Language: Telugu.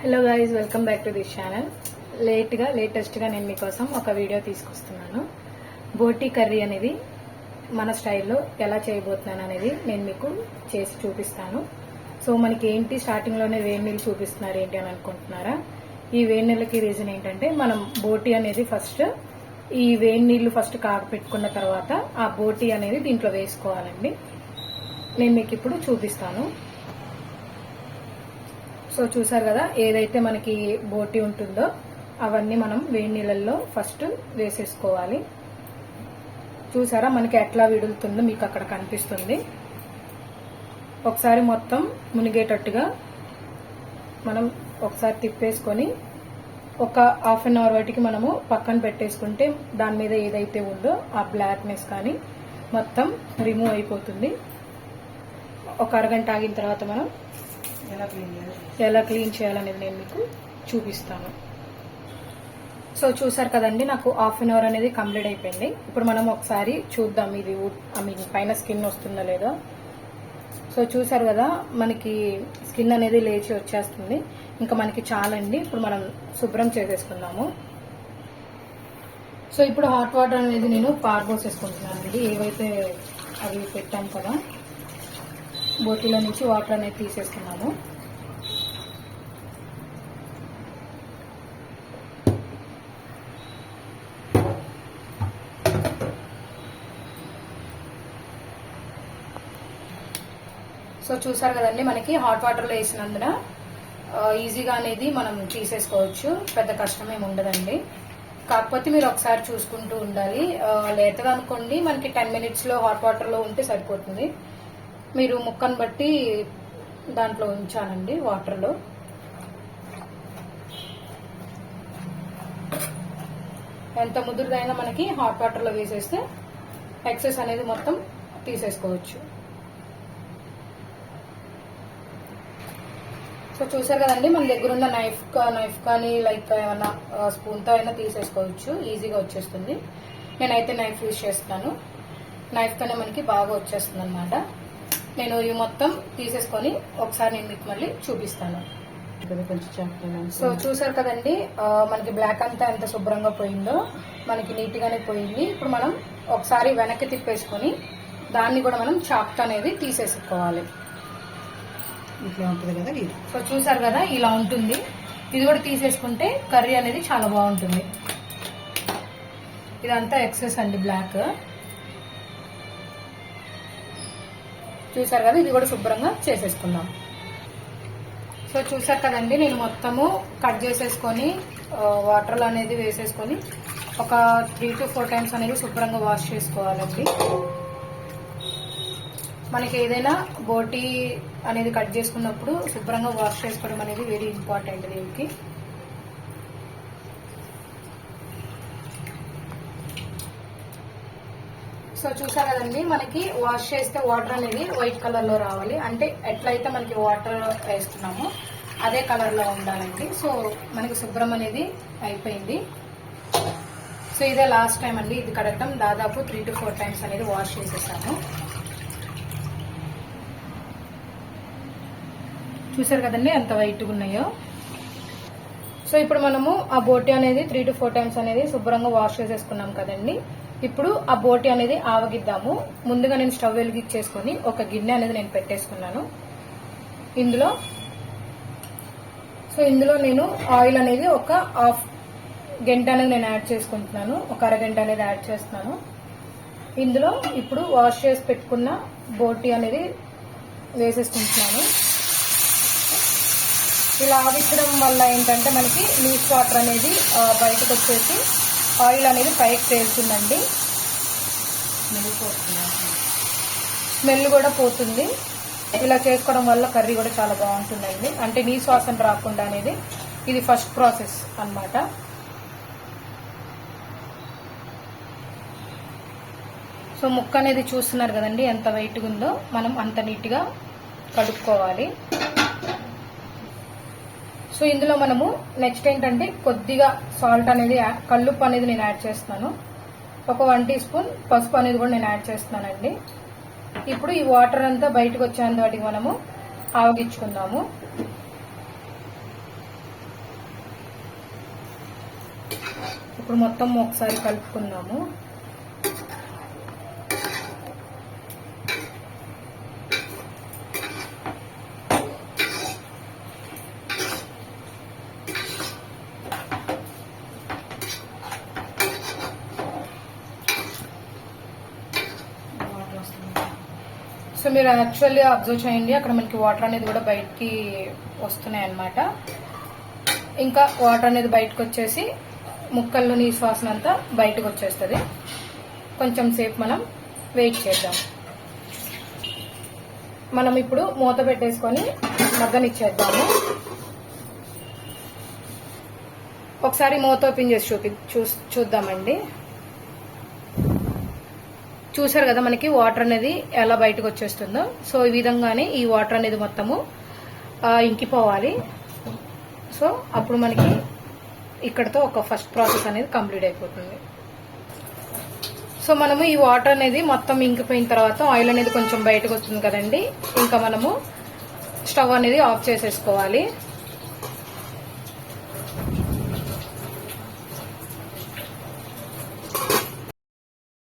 Hello guys, welcome back to this channel. లేటెస్ట్గా నేను మీకోసం ఒక వీడియో తీసుకొస్తున్నాను. బోటీ కర్రీ అనేది మన స్టైల్లో ఎలా చేయబోతున్నాను అనేది నేను మీకు చేసి చూపిస్తాను. సో మనకి ఏంటి స్టార్టింగ్లోనే వేడి నీళ్ళు చూపిస్తున్నారు ఏంటి అని అనుకుంటున్నారా? ఈ వేడి నీళ్ళకి రీజన్ ఏంటంటే మనం బోటీ అనేది ఈ వేడి నీళ్లు ఫస్ట్ కాగపెట్టుకున్న తర్వాత ఆ బోటీ అనేది దీంట్లో వేసుకోవాలండి. నేను మీకు ఇప్పుడు చూపిస్తాను. సో చూసారు కదా, ఏదైతే మనకి బోటీ ఉంటుందో అవన్నీ మనం వేడి నీళ్ళల్లో ఫస్ట్ వేసేసుకోవాలి. చూసారా మనకి ఎట్లా విడులుతుందో మీకు అక్కడ కనిపిస్తుంది. ఒకసారి మొత్తం మునిగేటట్టుగా మనం ఒకసారి తిప్పేసుకొని ఒక హాఫ్ అన్ అవర్ వాటికి మనము పక్కన పెట్టేసుకుంటే దాని మీద ఏదైతే ఉందో ఆ బ్లాక్నెస్ కానీ మొత్తం రిమూవ్ అయిపోతుంది. ఒక అరగంట ఆగిన తర్వాత మనం ఎలా క్లీన్ చేయాలనేది నేను మీకు చూపిస్తాను. సో చూసారు కదండి, నాకు హాఫ్ అన్ అవర్ అనేది కంప్లీట్ అయిపోయింది. ఇప్పుడు మనం ఒకసారి చూద్దాం ఇది పైన స్కిన్ వస్తుందో లేదో. సో చూసారు కదా, మనకి స్కిన్ అనేది లేచి వచ్చేస్తుంది. ఇంకా మనకి చాలండి. ఇప్పుడు మనం శుభ్రం చేసేసుకుందాము. సో ఇప్పుడు హాట్ వాటర్ అనేది నేను పారబోసేసుకుంటున్నాను అండి. ఏవైతే అవి పెట్టాం కదా, బోటీలో నుంచి వాటర్ అనేది తీసేస్తున్నాము. సో చూసారు కదండి, మనకి హాట్ వాటర్లో వేసినందున ఈజీగా అనేది మనం తీసేసుకోవచ్చు. పెద్ద కష్టమేమి ఉండదండి. కాకపోతే మీరు ఒకసారి చూసుకుంటూ ఉండాలి. లేతగా అనుకోండి, మనకి 10 minutesలో హాట్ వాటర్లో ఉంటే సరిపోతుంది. మీరు ముక్కను బట్టి దాంట్లో ఉంచాలండి వాటర్లో. ఎంత ముదురుదైనా మనకి హాట్ వాటర్లో వేసేస్తే ఎక్సెస్ అనేది మొత్తం తీసేసుకోవచ్చు. సో చూసారు కదండి, మన దగ్గర ఉన్న నైఫ్ కానీ లైక్ ఏమన్నా స్పూన్తో అయినా తీసేసుకోవచ్చు. ఈజీగా వచ్చేస్తుంది. నేనైతే నైఫ్ యూజ్ చేస్తాను. నైఫ్ తోనే మనకి బాగా వచ్చేస్తుంది అనమాట. నేను ఇవి మొత్తం తీసేసుకొని ఒకసారి నేను మీకు మళ్ళీ చూపిస్తాను. సో చూసారు కదండి, మనకి బ్లాక్ అంతా ఎంత శుభ్రంగా పోయిందో, మనకి నీట్ గానే పోయింది. ఇప్పుడు మనం ఒకసారి వెనక్కి తిప్పేసుకొని దాన్ని కూడా మనం చాక్ అనేది తీసేసుకోవాలి. ఇట్లా ఉంటుంది కదా. సో చూసారు కదా, ఇలా ఉంటుంది. ఇది కూడా తీసేసుకుంటే కర్రీ అనేది చాలా బాగుంటుంది. ఇదంతా ఎక్సెస్ అండి, బ్లాక్. చూసారు కదా, ఇది కూడా శుభ్రంగా చేసేసుకుందాం. సో చూసారు కదండి, నేను మొత్తము కట్ చేసేసుకొని వాటర్లో అనేది వేసేసుకొని ఒక 3 to 4 times అనేది శుభ్రంగా వాష్ చేసుకోవాలండి. మనకి ఏదైనా బోటీ అనేది కట్ చేసుకున్నప్పుడు శుభ్రంగా వాష్ చేసుకోవడం అనేది వెరీ ఇంపార్టెంట్ దీనికి. సో చూసారు కదండి, మనకి వాష్ చేస్తే వాటర్ అనేది వైట్ కలర్ లో రావాలి. అంటే ఎట్లయితే మనకి వాటర్ వేస్తున్నామో అదే కలర్ లో ఉండాలండి. సో మనకి శుభ్రం అనేది అయిపోయింది. సో ఇదే లాస్ట్ టైం అండి ఇది కడగటం. దాదాపు 3 to 4 times అనేది వాష్ చేసేసాము. చూసారు కదండి ఎంత వైట్గా ఉన్నాయో. సో ఇప్పుడు మనము ఆ బోటీ అనేది 3 to 4 times అనేది శుభ్రంగా వాష్ చేసేసుకున్నాం కదండి. ఇప్పుడు ఆ బోటీ అనేది ఆవగిద్దాము. ముందుగా నేను స్టవ్ వెలిగించేసుకొని ఒక గిన్నె అనేది నేను పెట్టేసుకున్నాను. ఇందులో నేను ఆయిల్ అనేది ఒక హాఫ్ గంట అనేది నేను యాడ్ చేసుకుంటున్నాను. ఒక అరగంట అనేది యాడ్ చేస్తున్నాను. ఇందులో ఇప్పుడు వాష్ చేసి పెట్టుకున్న బోటీ అనేది వేసేసుకుంటున్నాను. ఇలా ఆవించడం వల్ల ఏంటంటే మనకి లూజ్ వాటర్ అనేది బయటకు వచ్చేసి ఆయిల్ అనేది పైకి తేలుతుందండి. స్మెల్ కూడా పోతుంది. ఇలా చేసుకోవడం వల్ల కర్రీ కూడా చాలా బాగుంటుందండి. అంటే నీసు వాసన రాకుండా అనేది ఇది ఫస్ట్ ప్రాసెస్ అన్నమాట. సో ముక్క అనేది చూస్తున్నారు కదండి ఎంత వైట్గా ఉందో. మనం అంత నీట్గా కడుక్కోవాలి. సో ఇందులో మనము నెక్స్ట్ ఏంటంటే కొద్దిగా సాల్ట్ అనేది కల్లుప్పు అనేది నేను యాడ్ చేస్తున్నాను. ఒక 1 teaspoon పసుపు అనేది కూడా నేను యాడ్ చేస్తున్నానండి. ఇప్పుడు ఈ వాటర్ అంతా బయటకు వచ్చేంత వాటికి మనము ఆవగించుకుందాము. ఇప్పుడు మొత్తం ఒకసారి కలుపుకుందాము. సో మీరు యాక్చువల్లీ అబ్జర్వ్ చేయండి, అక్కడ మనకి వాటర్ అనేది కూడా బయటికి వస్తున్నాయి అన్నమాట. ఇంకా వాటర్ అనేది బయటకు వచ్చేసి ముక్కల్లో నీసు వాసన అంతా బయటకు వచ్చేస్తుంది. కొంచెం సేపు మనం వెయిట్ చేద్దాం. మనం ఇప్పుడు మూత పెట్టేసుకొని మగ్గనిచ్చేద్దాము. ఒకసారి మూత ఓపెన్ చేసి చూద్దామండి. చూసారు కదా మనకి వాటర్ అనేది ఎలా బయటకు వచ్చేస్తుందో. సో ఈ విధంగానే ఈ వాటర్ అనేది మొత్తము ఇంకిపోవాలి. సో అప్పుడు మనకి ఇక్కడతో ఒక ఫస్ట్ ప్రాసెస్ అనేది కంప్లీట్ అయిపోతుంది. సో మనము ఈ వాటర్ అనేది మొత్తం ఇంకిపోయిన తర్వాత ఆయిల్ అనేది కొంచెం బయటకు వస్తుంది కదండి. ఇంకా మనము స్టవ్ అనేది ఆఫ్ చేసేసుకోవాలి.